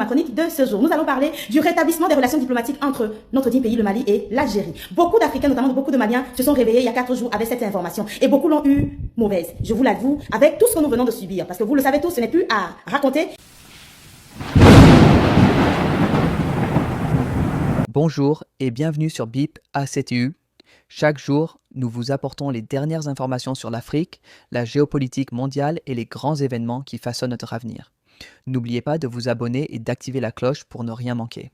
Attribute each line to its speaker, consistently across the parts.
Speaker 1: ma chronique de ce jour. Nous allons parler du rétablissement des relations diplomatiques entre notre dit pays, le Mali, et l'Algérie. Beaucoup d'Africains, notamment beaucoup de Maliens, se sont réveillés il y a 4 jours avec cette information. Et beaucoup l'ont eu mauvaise, je vous l'avoue, avec tout ce que nous venons de subir. Parce que vous le savez tous, ce n'est plus à raconter.
Speaker 2: Bonjour et bienvenue sur BIP ACTU. Chaque jour, nous vous apportons les dernières informations sur l'Afrique, la géopolitique mondiale et les grands événements qui façonnent notre avenir. N'oubliez pas de vous abonner et d'activer la cloche pour ne rien manquer.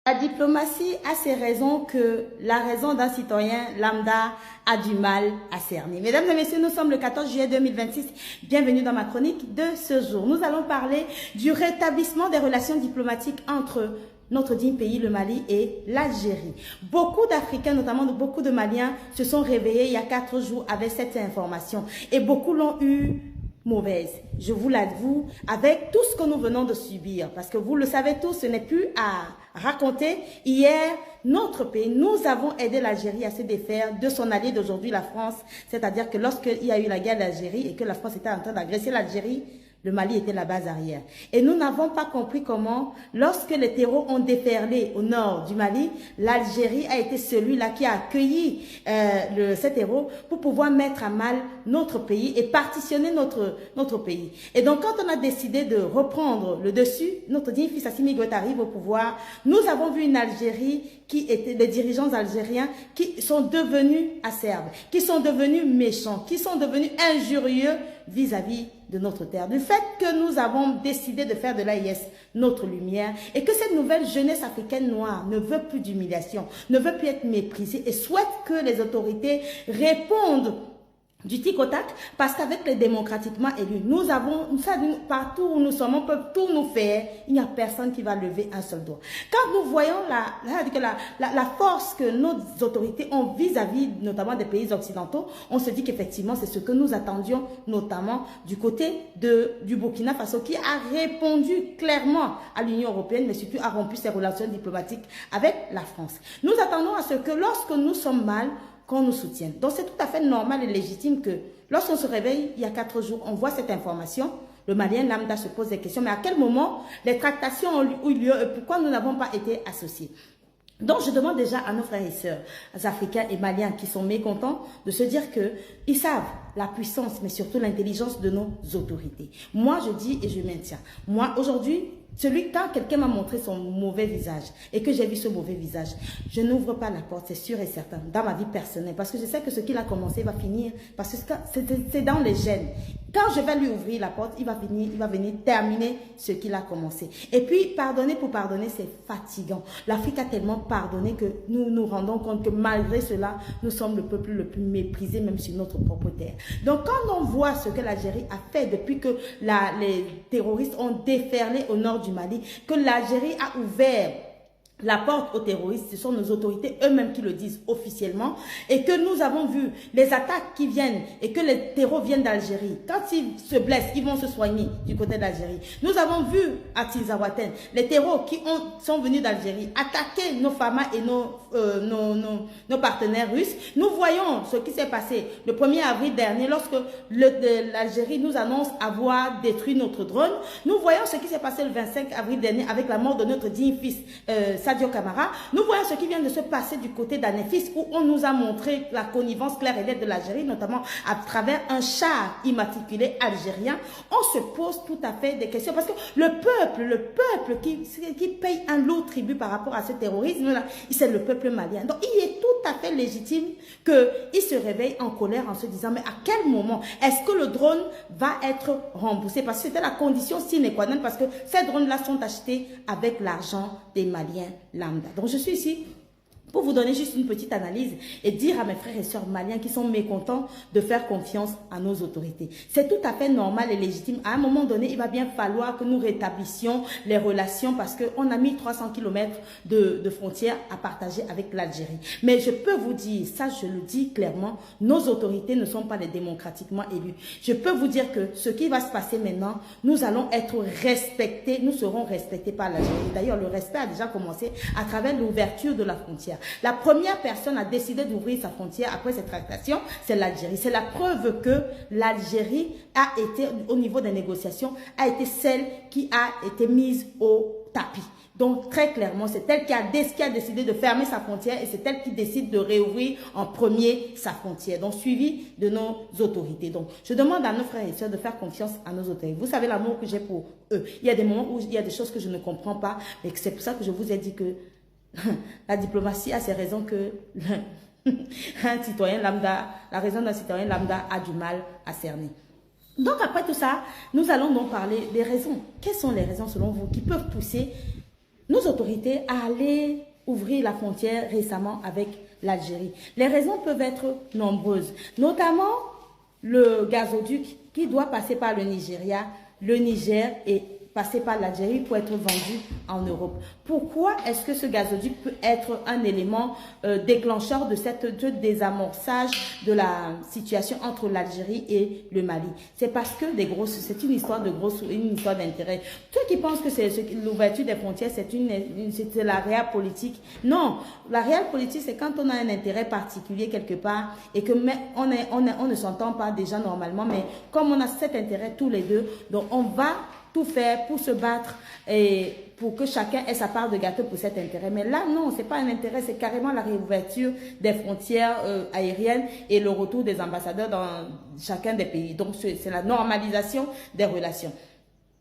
Speaker 1: La diplomatie a ses raisons que la raison d'un citoyen lambda a du mal à cerner. Mesdames et messieurs, nous sommes le 14 juillet 2026. Bienvenue dans ma chronique de ce jour. Nous allons parler du rétablissement des relations diplomatiques entre notre digne pays, le Mali, et l'Algérie. Beaucoup d'Africains, notamment beaucoup de Maliens, se sont réveillés il y a 4 jours avec cette information. Et beaucoup l'ont eu mauvaise, je vous l'avoue, avec tout ce que nous venons de subir. Parce que vous le savez tous, ce n'est plus à raconter. Hier, notre pays, nous avons aidé l'Algérie à se défaire de son allié d'aujourd'hui, la France. C'est-à-dire que lorsqu'il y a eu la guerre d'Algérie et que la France était en train d'agresser l'Algérie, le Mali était la base arrière. Et nous n'avons pas compris comment, lorsque les terreaux ont déferlé au nord du Mali, l'Algérie a été celui-là qui a accueilli ces terreaux pour pouvoir mettre à mal notre pays et partitionner notre pays. Et donc, quand on a décidé de reprendre le dessus, notre digne fils Assimi Goïta arrive au pouvoir, nous avons vu une Algérie qui était des dirigeants algériens qui sont devenus acerbes, qui sont devenus méchants, qui sont devenus injurieux vis-à-vis de notre terre. Du fait que nous avons décidé de faire de l'AIS notre lumière et que cette nouvelle jeunesse africaine noire ne veut plus d'humiliation, ne veut plus être méprisée et souhaite que les autorités répondent du tic au tac, parce qu'avec les démocratiquement élus, nous avons, partout où nous sommes, on peut tout nous faire, il n'y a personne qui va lever un seul doigt. Quand nous voyons la force que nos autorités ont vis-à-vis, notamment des pays occidentaux, on se dit qu'effectivement, c'est ce que nous attendions, notamment du côté du Burkina Faso, qui a répondu clairement à l'Union européenne, mais surtout a rompu ses relations diplomatiques avec la France. Nous attendons à ce que lorsque nous sommes mal, qu'on nous soutienne. Donc c'est tout à fait normal et légitime que lorsqu'on se réveille il y a 4 jours, on voit cette information, le Malien lambda se pose des questions, mais à quel moment les tractations ont eu lieu et pourquoi nous n'avons pas été associés? Donc je demande déjà à nos frères et sœurs africains et maliens qui sont mécontents de se dire qu'ils savent la puissance, mais surtout l'intelligence de nos autorités. Moi je dis et je maintiens, moi aujourd'hui, quand quelqu'un m'a montré son mauvais visage et que j'ai vu ce mauvais visage, je n'ouvre pas la porte, c'est sûr et certain, dans ma vie personnelle, parce que je sais que ce qu'il a commencé va finir, parce que c'est dans les gènes. Quand je vais lui ouvrir la porte, il va venir terminer ce qu'il a commencé. Et puis, pardonner pour pardonner, c'est fatigant. L'Afrique a tellement pardonné que nous nous rendons compte que malgré cela, nous sommes le peuple le plus méprisé, même sur notre propre terre. Donc, quand on voit ce que l'Algérie a fait depuis que les terroristes ont déferlé au nord du Mali, que l'Algérie a ouvert la porte aux terroristes, ce sont nos autorités eux-mêmes qui le disent officiellement, et que nous avons vu les attaques qui viennent et que les terreaux viennent d'Algérie. Quand ils se blessent, ils vont se soigner du côté d'Algérie. Nous avons vu à Tizawaten les terreaux qui sont venus d'Algérie attaquer nos FAMA et nos partenaires russes. Nous voyons ce qui s'est passé le 1er avril dernier lorsque l'Algérie nous annonce avoir détruit notre drone. Nous voyons ce qui s'est passé le 25 avril dernier avec la mort de notre digne fils Sadio Camara. Nous voyons ce qui vient de se passer du côté d'Anefis où on nous a montré la connivence claire et nette de l'Algérie, notamment à travers un char immatriculé algérien. On se pose tout à fait des questions parce que le peuple qui paye un lourd tribut par rapport à ce terrorisme-là, c'est le peuple malien. Donc il est tout à fait légitime qu'il se réveille en colère en se disant mais à quel moment est-ce que le drone va être remboursé? Parce que c'était la condition sine qua non, parce que ces drones-là sont achetés avec l'argent des Maliens lambda. Donc je suis ici pour vous donner juste une petite analyse et dire à mes frères et sœurs maliens qui sont mécontents de faire confiance à nos autorités. C'est tout à fait normal et légitime. À un moment donné, il va bien falloir que nous rétablissions les relations parce qu'on a 1300 km de frontières à partager avec l'Algérie. Mais je peux vous dire, ça je le dis clairement, nos autorités ne sont pas les démocratiquement élus. Je peux vous dire que ce qui va se passer maintenant, nous allons être respectés, nous serons respectés par l'Algérie. D'ailleurs, le respect a déjà commencé à travers l'ouverture de la frontière. La première personne à décider d'ouvrir sa frontière après cette tractation, c'est l'Algérie. C'est la preuve que l'Algérie a été, au niveau des négociations, a été celle qui a été mise au tapis. Donc, très clairement, c'est elle qui a décidé de fermer sa frontière et c'est elle qui décide de réouvrir en premier sa frontière. Donc, suivi de nos autorités. Donc, je demande à nos frères et sœurs de faire confiance à nos autorités. Vous savez l'amour que j'ai pour eux. Il y a des moments où il y a des choses que je ne comprends pas, mais c'est pour ça que je vous ai dit que la diplomatie a ses raisons que un citoyen lambda, la raison d'un citoyen lambda a du mal à cerner. Donc, après tout ça, nous allons donc parler des raisons. Quelles sont les raisons, selon vous, qui peuvent pousser nos autorités à aller ouvrir la frontière récemment avec l'Algérie? Les raisons peuvent être nombreuses, notamment le gazoduc qui doit passer par le Nigeria, le Niger et passer par l'Algérie pour être vendu en Europe. Pourquoi est-ce que ce gazoduc peut être un élément déclencheur de cette désamorçage de la situation entre l'Algérie et le Mali? C'est parce que c'est une histoire de une histoire d'intérêt. Ceux qui pensent que c'est l'ouverture des frontières, c'est la réelle politique. Non, la réelle politique, c'est quand on a un intérêt particulier quelque part et que on ne s'entend pas déjà normalement, mais comme on a cet intérêt tous les deux, donc on va tout faire pour se battre et pour que chacun ait sa part de gâteau pour cet intérêt. Mais là, non, ce n'est pas un intérêt, c'est carrément la réouverture des frontières aériennes et le retour des ambassadeurs dans chacun des pays. Donc, c'est la normalisation des relations.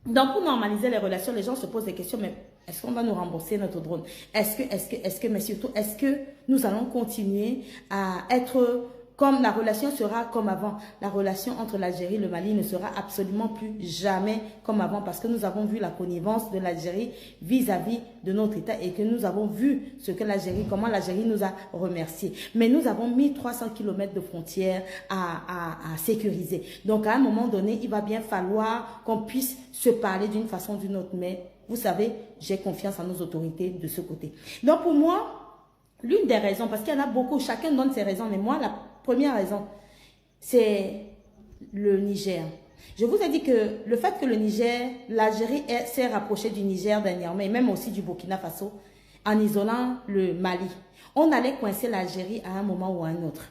Speaker 1: Donc, pour normaliser les relations, les gens se posent des questions, mais est-ce qu'on va nous rembourser notre drone? Mais surtout, est-ce que nous allons continuer à être comme la relation sera comme avant? La relation entre l'Algérie et le Mali ne sera absolument plus jamais comme avant parce que nous avons vu la connivence de l'Algérie vis-à-vis de notre État et que nous avons vu comment l'Algérie nous a remerciés. Mais nous avons mis 300 km de frontières à sécuriser. Donc, à un moment donné, il va bien falloir qu'on puisse se parler d'une façon ou d'une autre. Mais vous savez, j'ai confiance en nos autorités de ce côté. Donc, pour moi, l'une des raisons, parce qu'il y en a beaucoup, chacun donne ses raisons, mais moi, la première raison, c'est le Niger. Je vous ai dit que le fait que l'Algérie s'est rapprochée du Niger dernièrement, et même aussi du Burkina Faso, en isolant le Mali, on allait coincer l'Algérie à un moment ou à un autre.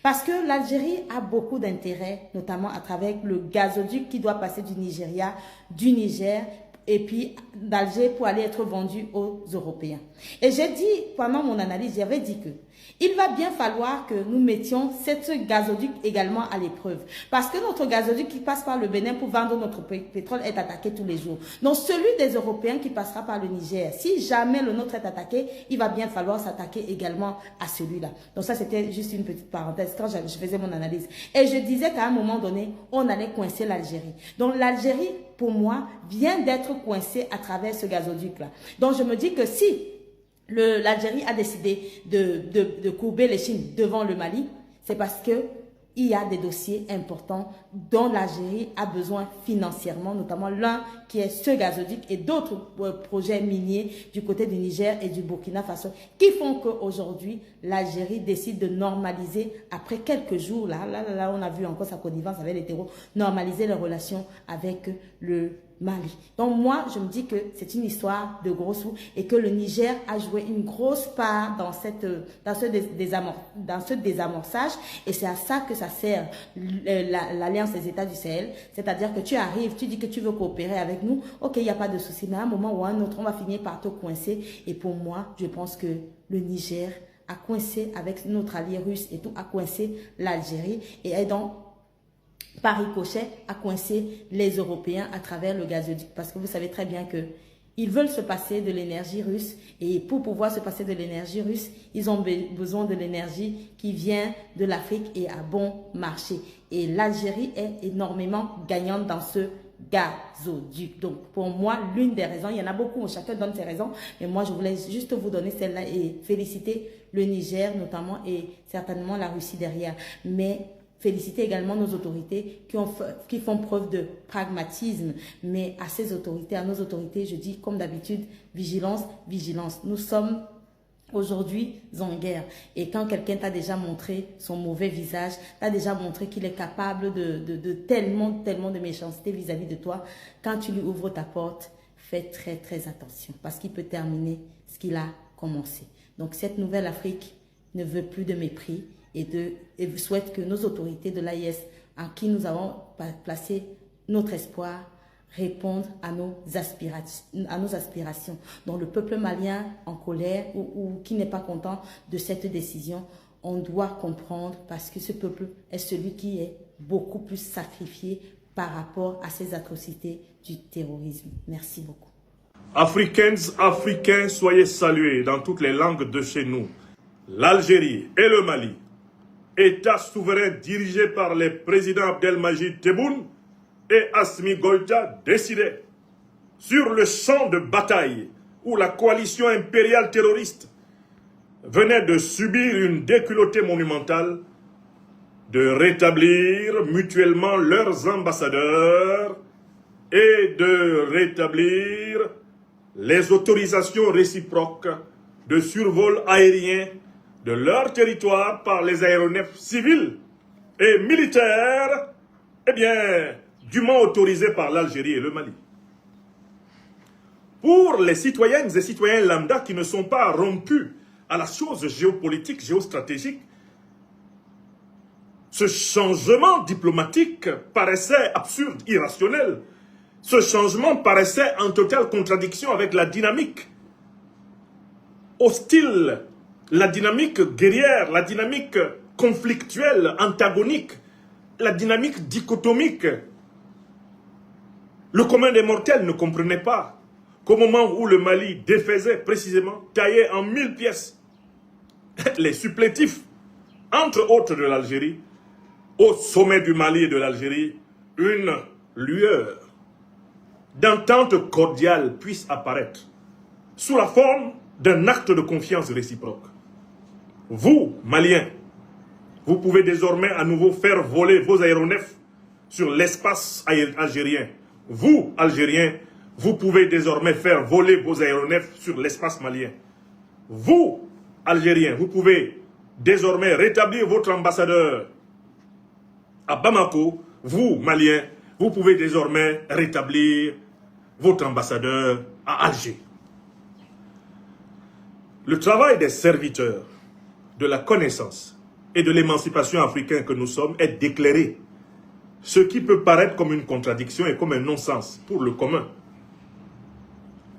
Speaker 1: Parce que l'Algérie a beaucoup d'intérêts, notamment à travers le gazoduc qui doit passer du Nigeria, du Niger, et puis d'Alger pour aller être vendu aux Européens. Et j'ai dit, pendant mon analyse, j'avais dit que il va bien falloir que nous mettions ce gazoduc également à l'épreuve. Parce que notre gazoduc qui passe par le Bénin pour vendre notre pétrole est attaqué tous les jours. Donc celui des Européens qui passera par le Niger, si jamais le nôtre est attaqué, il va bien falloir s'attaquer également à celui-là. Donc ça, c'était juste une petite parenthèse quand je faisais mon analyse. Et je disais qu'à un moment donné, on allait coincer l'Algérie. Donc l'Algérie, pour moi, vient d'être coincée à travers ce gazoduc-là. Donc je me dis que si l'Algérie a décidé de courber l'échine devant le Mali, c'est parce que il y a des dossiers importants dont l'Algérie a besoin financièrement, notamment l'un qui est ce gazoduc et d'autres projets miniers du côté du Niger et du Burkina Faso qui font qu'aujourd'hui, l'Algérie décide de normaliser, après quelques jours, là, on a vu encore sa connivence avec les terreaux, normaliser les relations avec le Mali. Donc moi, je me dis que c'est une histoire de gros sous et que le Niger a joué une grosse part dans ce désamorçage et c'est à ça que ça sert l'Alliance des États du Sahel. C'est-à-dire que tu arrives, tu dis que tu veux coopérer avec nous, ok, il n'y a pas de souci, mais à un moment ou à un autre, on va finir par te coincer et pour moi, je pense que le Niger a coincé avec notre allié russe et tout, a coincé l'Algérie et est donc par ricochet à coincer les Européens à travers le gazoduc. Parce que vous savez très bien que ils veulent se passer de l'énergie russe et pour pouvoir se passer de l'énergie russe, ils ont besoin de l'énergie qui vient de l'Afrique et à bon marché. Et l'Algérie est énormément gagnante dans ce gazoduc. Donc pour moi, l'une des raisons, il y en a beaucoup, chacun donne ses raisons, mais moi je voulais juste vous donner celle-là et féliciter le Niger notamment et certainement la Russie derrière. Mais féliciter également nos autorités qui font preuve de pragmatisme. Mais à ces autorités, à nos autorités, je dis comme d'habitude, vigilance, vigilance. Nous sommes aujourd'hui en guerre. Et quand quelqu'un t'a déjà montré son mauvais visage, t'a déjà montré qu'il est capable de tellement de méchanceté vis-à-vis de toi, quand tu lui ouvres ta porte, fais très attention. Parce qu'il peut terminer ce qu'il a commencer. Donc cette nouvelle Afrique ne veut plus de mépris et souhaite que nos autorités de l'AIS, en qui nous avons placé notre espoir, répondre à nos aspirations. Donc le peuple malien en colère ou qui n'est pas content de cette décision, on doit comprendre parce que ce peuple est celui qui est beaucoup plus sacrifié par rapport à ces atrocités du terrorisme. Merci beaucoup.
Speaker 3: Africaines, Africains, soyez salués dans toutes les langues de chez nous. L'Algérie et le Mali, États souverains dirigés par les présidents Abdelmajid Tebboune et Assimi Goïta, décidaient sur le champ de bataille où la coalition impériale terroriste venait de subir une déculottée monumentale, de rétablir mutuellement leurs ambassadeurs et de rétablir les autorisations réciproques de survol aérien de leur territoire par les aéronefs civils et militaires, eh bien, dûment autorisés par l'Algérie et le Mali. Pour les citoyennes et citoyens lambda qui ne sont pas rompus à la chose géopolitique, géostratégique, ce changement diplomatique paraissait absurde, irrationnel. Ce changement paraissait en totale contradiction avec la dynamique hostile, la dynamique guerrière, la dynamique conflictuelle, antagonique, la dynamique dichotomique. Le commun des mortels ne comprenait pas qu'au moment où le Mali défaisait précisément, taillait en 1000 pièces les supplétifs, entre autres de l'Algérie, au sommet du Mali et de l'Algérie, une lueur d'entente cordiale puisse apparaître sous la forme d'un acte de confiance réciproque. Vous, Maliens, vous pouvez désormais à nouveau faire voler vos aéronefs sur l'espace algérien. Vous, Algériens, vous pouvez désormais faire voler vos aéronefs sur l'espace malien. Vous, Algériens, vous pouvez désormais rétablir votre ambassadeur à Bamako. Vous, Maliens, vous pouvez désormais rétablir votre ambassadeur à Alger. Le travail des serviteurs de la connaissance et de l'émancipation africaine que nous sommes est d'éclairer ce qui peut paraître comme une contradiction et comme un non-sens pour le commun.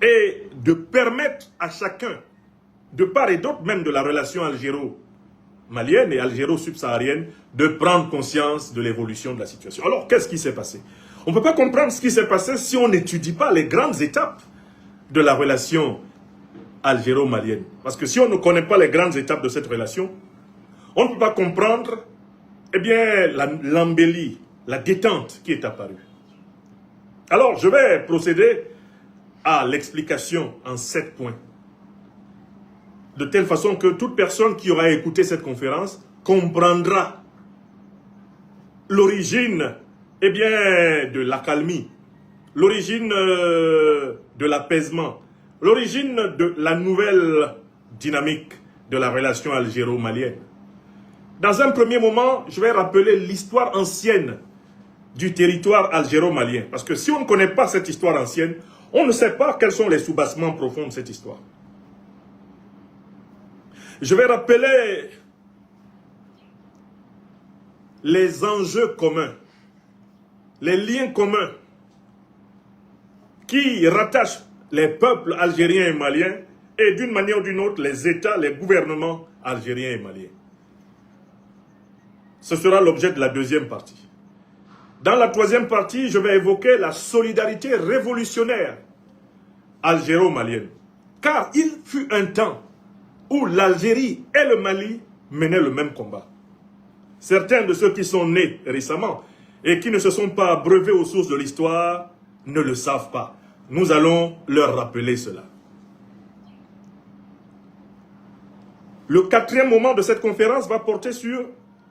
Speaker 3: Et de permettre à chacun, de part et d'autre même de la relation algéro-malienne et algéro-subsaharienne, de prendre conscience de l'évolution de la situation. Alors, qu'est-ce qui s'est passé? On ne peut pas comprendre ce qui s'est passé si on n'étudie pas les grandes étapes de la relation algéro-malienne. Parce que si on ne connaît pas les grandes étapes de cette relation, on ne peut pas comprendre, eh bien, l'embellie, la détente qui est apparue. Alors, je vais procéder à l'explication en 7 points. De telle façon que toute personne qui aura écouté cette conférence comprendra l'origine, eh bien, de l'accalmie, l'origine de l'apaisement, l'origine de la nouvelle dynamique de la relation algéro-malienne. Dans un premier moment, je vais rappeler l'histoire ancienne du territoire algéro-malien. Parce que si on ne connaît pas cette histoire ancienne, on ne sait pas quels sont les soubassements profonds de cette histoire. Je vais rappeler les enjeux communs, les liens communs qui rattachent les peuples algériens et maliens et d'une manière ou d'une autre les États, les gouvernements algériens et maliens. Ce sera l'objet de la deuxième partie. Dans la troisième partie, je vais évoquer la solidarité révolutionnaire algéro-malienne. Car il fut un temps où l'Algérie et le Mali menaient le même combat. Certains de ceux qui sont nés récemment et qui ne se sont pas abreuvés aux sources de l'histoire ne le savent pas. Nous allons leur rappeler cela. Le quatrième moment de cette conférence va porter sur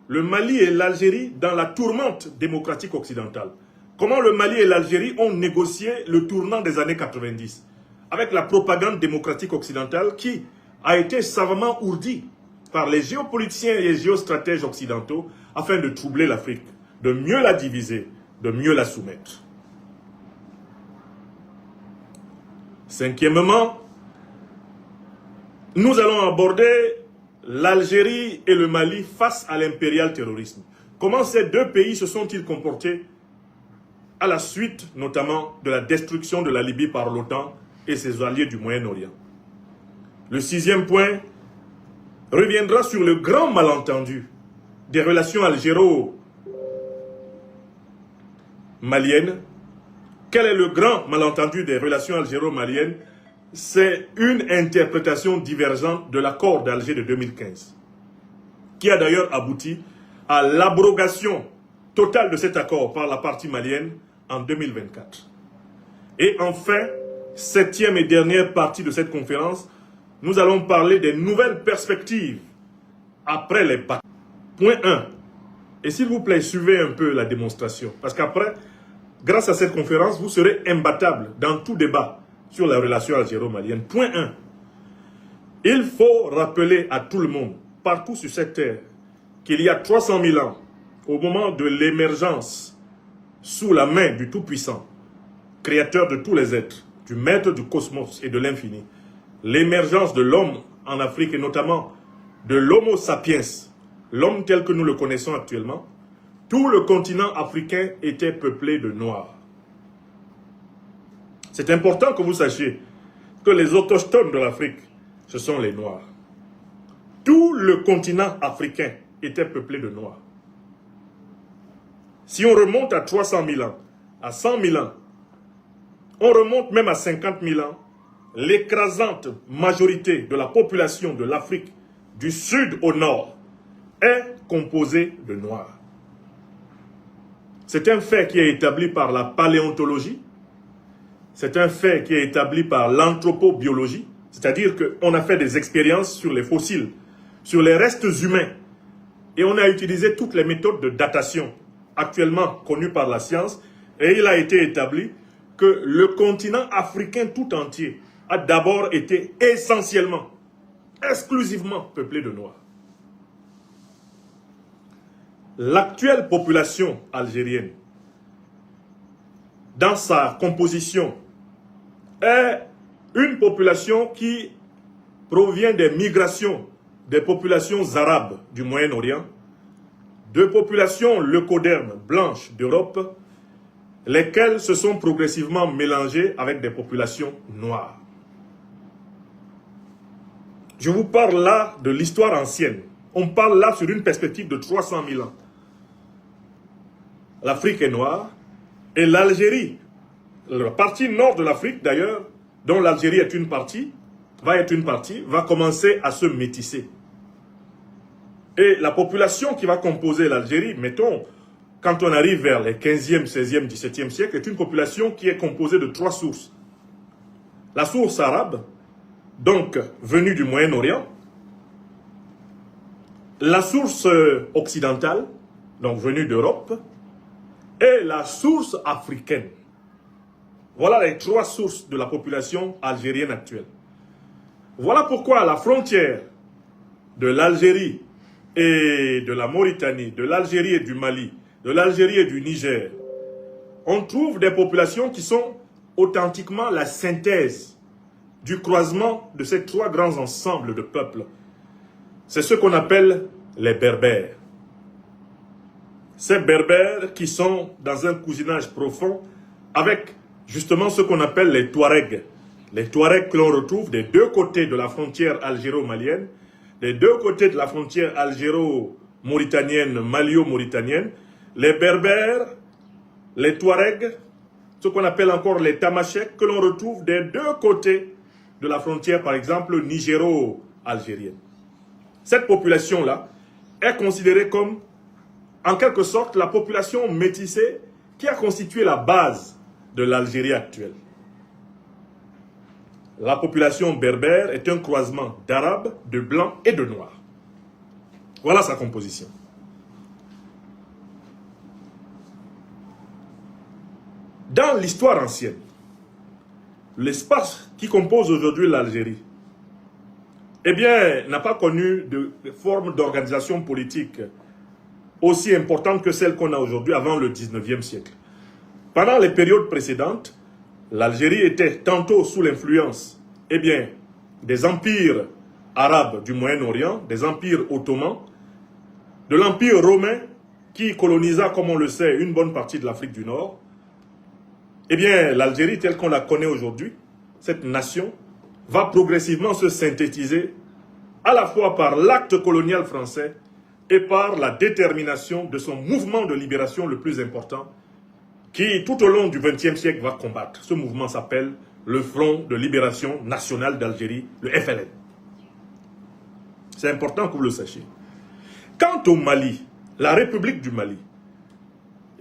Speaker 3: le Mali et l'Algérie dans la tourmente démocratique occidentale. Comment le Mali et l'Algérie ont négocié le tournant des années 90 avec la propagande démocratique occidentale qui a été savamment ourdie par les géopoliticiens et les géostratèges occidentaux afin de troubler l'Afrique, de mieux la diviser, de mieux la soumettre. Cinquièmement, nous allons aborder l'Algérie et le Mali face à l'impérial terrorisme. Comment ces deux pays se sont-ils comportés à la suite notamment de la destruction de la Libye par l'OTAN et ses alliés du Moyen-Orient. Le sixième point reviendra sur le grand malentendu des relations algéro-maliennes. Quel est le grand malentendu des relations algéro-maliennes? C'est une interprétation divergente de l'accord d'Alger de 2015, qui a d'ailleurs abouti à l'abrogation totale de cet accord par la partie malienne en 2024. Et enfin, septième et dernière partie de cette conférence, nous allons parler des nouvelles perspectives après les batailles. Point 1. Et s'il vous plaît, suivez un peu la démonstration. Parce qu'après, grâce à cette conférence, vous serez imbattable dans tout débat sur la relation algéro-malienne. Point 1. Il faut rappeler à tout le monde, partout sur cette terre, qu'il y a 300 000 ans, au moment de l'émergence sous la main du Tout-Puissant, créateur de tous les êtres, du maître du cosmos et de l'infini, l'émergence de l'homme en Afrique et notamment de l'Homo sapiens, l'homme tel que nous le connaissons actuellement, tout le continent africain était peuplé de Noirs. C'est important que vous sachiez que les autochtones de l'Afrique, ce sont les Noirs. Tout le continent africain était peuplé de Noirs. Si on remonte à 300 000 ans, à 100 000 ans, on remonte même à 50 000 ans, l'écrasante majorité de la population de l'Afrique, du sud au nord, est composée de Noirs. C'est un fait qui est établi par la paléontologie, c'est un fait qui est établi par l'anthropobiologie, c'est-à-dire qu'on a fait des expériences sur les fossiles, sur les restes humains, et on a utilisé toutes les méthodes de datation actuellement connues par la science, et il a été établi que le continent africain tout entier a d'abord été essentiellement, exclusivement peuplé de Noirs. L'actuelle population algérienne, dans sa composition, est une population qui provient des migrations des populations arabes du Moyen-Orient, de populations leucodermes blanches d'Europe, lesquelles se sont progressivement mélangées avec des populations noires. Je vous parle là de l'histoire ancienne. On parle là sur une perspective de 300 000 ans. L'Afrique est noire et l'Algérie, la partie nord de l'Afrique d'ailleurs, dont l'Algérie est une partie, va commencer à se métisser. Et la population qui va composer l'Algérie, mettons, quand on arrive vers les 15e, 16e, 17e siècles, est une population qui est composée de 3 sources. La source arabe, donc venue du Moyen-Orient, la source occidentale, donc venue d'Europe, et la source africaine. Voilà les 3 sources de la population algérienne actuelle. Voilà pourquoi à la frontière de l'Algérie et de la Mauritanie, de l'Algérie et du Mali, de l'Algérie et du Niger, on trouve des populations qui sont authentiquement la synthèse du croisement de ces 3 grands ensembles de peuples. C'est ce qu'on appelle les Berbères. Ces Berbères qui sont dans un cousinage profond avec justement ce qu'on appelle les Touaregs. Les Touaregs que l'on retrouve des deux côtés de la frontière algéro-malienne, des deux côtés de la frontière algéro-mauritanienne, malio-mauritanienne, les Berbères, les Touaregs, ce qu'on appelle encore les Tamasheks, que l'on retrouve des deux côtés de la frontière, par exemple, nigéro-algérienne. Cette population-là est considérée comme, en quelque sorte, la population métissée qui a constitué la base de l'Algérie actuelle. La population berbère est un croisement d'arabes, de blancs et de noirs. Voilà sa composition. Dans l'histoire ancienne, l'espace qui compose aujourd'hui l'Algérie, eh bien, n'a pas connu de forme d'organisation politique aussi importante que celle qu'on a aujourd'hui avant le 19e siècle. Pendant les périodes précédentes, l'Algérie était tantôt sous l'influence, des empires arabes du Moyen-Orient, des empires ottomans, de l'empire romain qui colonisa, comme on le sait, une bonne partie de l'Afrique du Nord, eh bien, l'Algérie telle qu'on la connaît aujourd'hui, cette nation, va progressivement se synthétiser à la fois par l'acte colonial français et par la détermination de son mouvement de libération le plus important qui, tout au long du XXe siècle, va combattre. Ce mouvement s'appelle le Front de Libération Nationale d'Algérie, le FLN. C'est important que vous le sachiez. Quant au Mali, la République du Mali,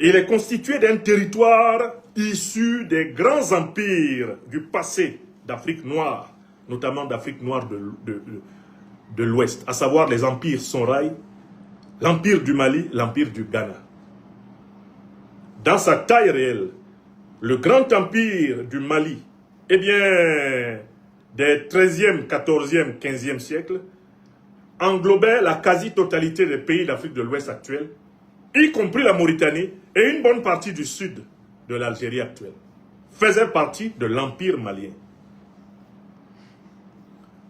Speaker 3: il est constitué d'un territoire issu des grands empires du passé d'Afrique noire, notamment d'Afrique noire de l'Ouest, à savoir les empires Songhai, l'empire du Mali, l'empire du Ghana. Dans sa taille réelle, le grand empire du Mali, eh bien, des 13e, 14e, 15e siècles, englobait la quasi-totalité des pays d'Afrique de l'Ouest actuelle, y compris la Mauritanie et une bonne partie du sud de l'Algérie actuelle, faisait partie de l'empire malien.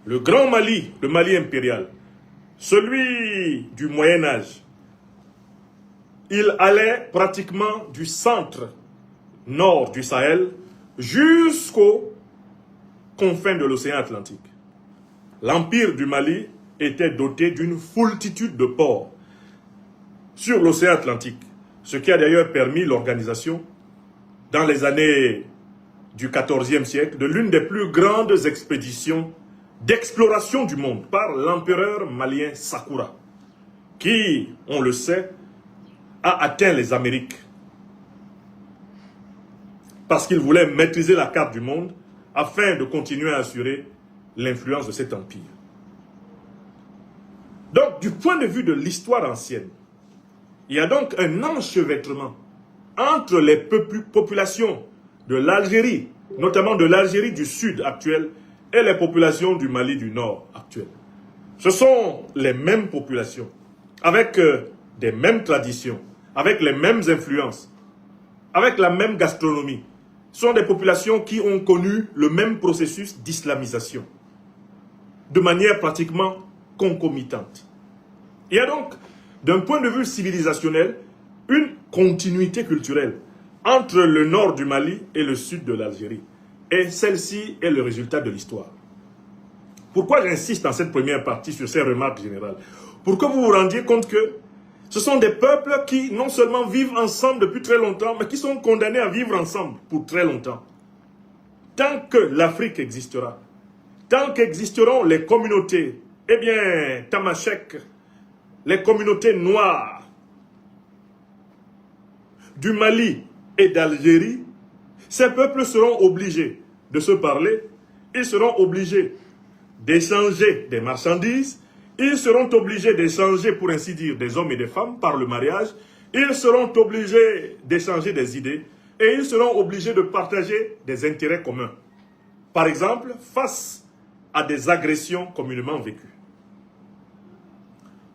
Speaker 3: Le grand Mali, le Mali impérial, celui du Moyen-Âge, il allait pratiquement du centre nord du Sahel jusqu'aux confins de l'océan Atlantique. L'empire du Mali était doté d'une foultitude de ports sur l'océan Atlantique, ce qui a d'ailleurs permis l'organisation, dans les années du XIVe siècle, de l'une des plus grandes expéditions d'exploration du monde par l'empereur malien Sakura, qui, on le sait, a atteint les Amériques parce qu'il voulait maîtriser la carte du monde afin de continuer à assurer l'influence de cet empire. Donc, du point de vue de l'histoire ancienne, il y a donc un enchevêtrement entre les populations de l'Algérie, notamment de l'Algérie du Sud actuelle, et les populations du Mali du Nord actuel. Ce sont les mêmes populations, avec des mêmes traditions, avec les mêmes influences, avec la même gastronomie. Ce sont des populations qui ont connu le même processus d'islamisation, de manière pratiquement concomitante. Il y a donc, d'un point de vue civilisationnel, une continuité culturelle entre le nord du Mali et le sud de l'Algérie. Et celle-ci est le résultat de l'histoire. Pourquoi j'insiste dans cette première partie sur ces remarques générales? Pour que vous vous rendiez compte que ce sont des peuples qui non seulement vivent ensemble depuis très longtemps, mais qui sont condamnés à vivre ensemble pour très longtemps. Tant que l'Afrique existera, tant qu'existeront les communautés, eh bien, Tamashek, les communautés noires du Mali et d'Algérie, ces peuples seront obligés de se parler, ils seront obligés d'échanger des marchandises, ils seront obligés d'échanger, pour ainsi dire, des hommes et des femmes par le mariage, ils seront obligés d'échanger des idées et ils seront obligés de partager des intérêts communs. Par exemple, face à des agressions communément vécues.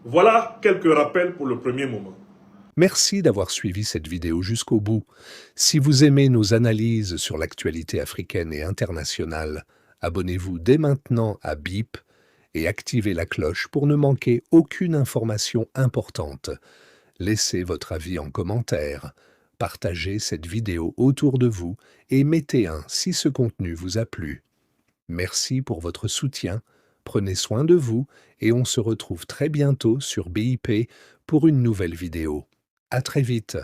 Speaker 3: Voilà quelques rappels pour le premier moment.
Speaker 4: Merci d'avoir suivi cette vidéo jusqu'au bout. Si vous aimez nos analyses sur l'actualité africaine et internationale, abonnez-vous dès maintenant à BIP et activez la cloche pour ne manquer aucune information importante. Laissez votre avis en commentaire, partagez cette vidéo autour de vous et mettez un si ce contenu vous a plu. Merci pour votre soutien, prenez soin de vous et on se retrouve très bientôt sur BIP pour une nouvelle vidéo. À très vite.